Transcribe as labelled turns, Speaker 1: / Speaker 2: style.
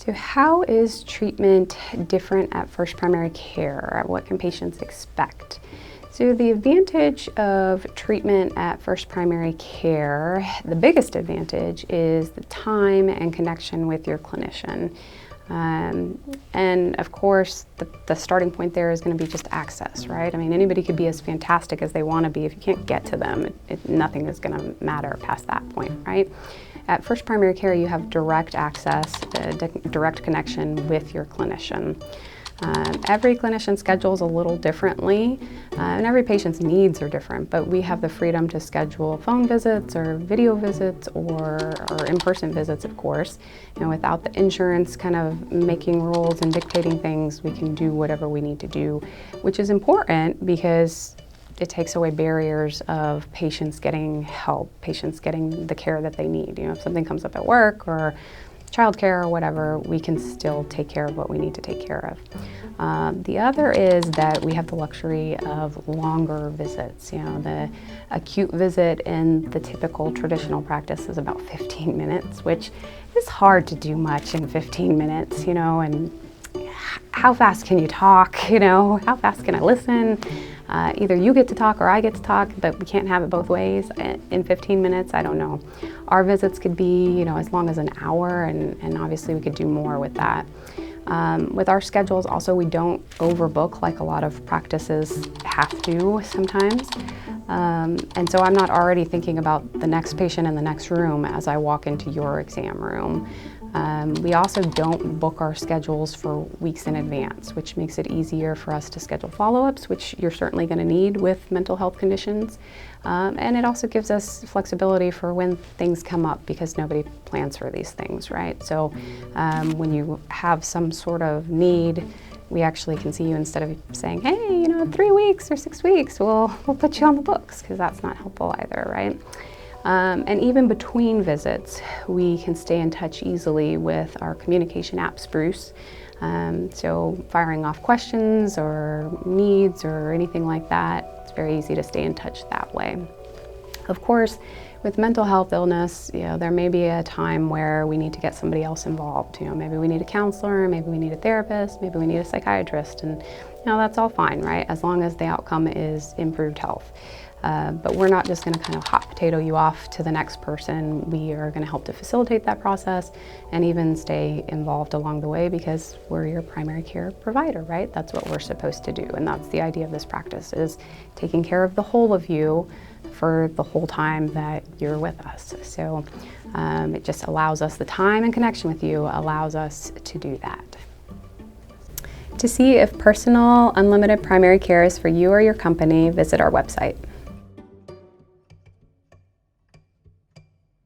Speaker 1: So how is treatment different at First Primary Care? What can patients expect? So the advantage of treatment at First Primary Care, the biggest advantage is the time and connection with your clinician. And of course, the starting point there is going to be just access, right? I mean, anybody could be as fantastic as they want to be. If you can't get to them, nothing is going to matter past that point, right? At First Primary Care, you have direct access, direct connection with your clinician. Every clinician schedules a little differently, and every patient's needs are different, but we have the freedom to schedule phone visits or video visits or in-person visits, of course. And without the insurance kind of making rules and dictating things, we can do whatever we need to do, which is important because it takes away barriers of patients getting help, patients getting the care that they need. You know, if something comes up at work or childcare or whatever, we can still take care of what we need to take care of. The other is that we have the luxury of longer visits. You know, the acute visit in the typical traditional practice is about 15 minutes, which is hard to do much in 15 minutes, you know, and how fast can you talk, you know, how fast can I listen? Either you get to talk or I get to talk, but we can't have it both ways in 15 minutes, I don't know. Our visits could be, you know, as long as an hour, and obviously we could do more with that. With our schedules also, we don't overbook like a lot of practices have to sometimes. And so I'm not already thinking about the next patient in the next room as I walk into your exam room. We also don't book our schedules for weeks in advance, which makes it easier for us to schedule follow-ups, which you're certainly going to need with mental health conditions. And it also gives us flexibility for when things come up because nobody plans for these things, right? So when you have some sort of need, we actually can see you instead of saying, hey, you know, 3 weeks or 6 weeks, we'll put you on the books, because that's not helpful either, right? And even between visits, we can stay in touch easily with our communication app, Spruce. So firing off questions or needs or anything like that, it's very easy to stay in touch that way. Of course, with mental health illness, you know, there may be a time where we need to get somebody else involved. You know, maybe we need a counselor, maybe we need a therapist, maybe we need a psychiatrist, and you know, that's all fine, right? As long as the outcome is improved health. But we're not just going to kind of hot potato you off to the next person. We are going to help to facilitate that process and even stay involved along the way because we're your primary care provider, right? That's what we're supposed to do, and that's the idea of this practice, is taking care of the whole of you for the whole time that you're with us. So it just allows us, the time and connection with you allows us to do that. To see if personal unlimited primary care is for you or your company, visit our website.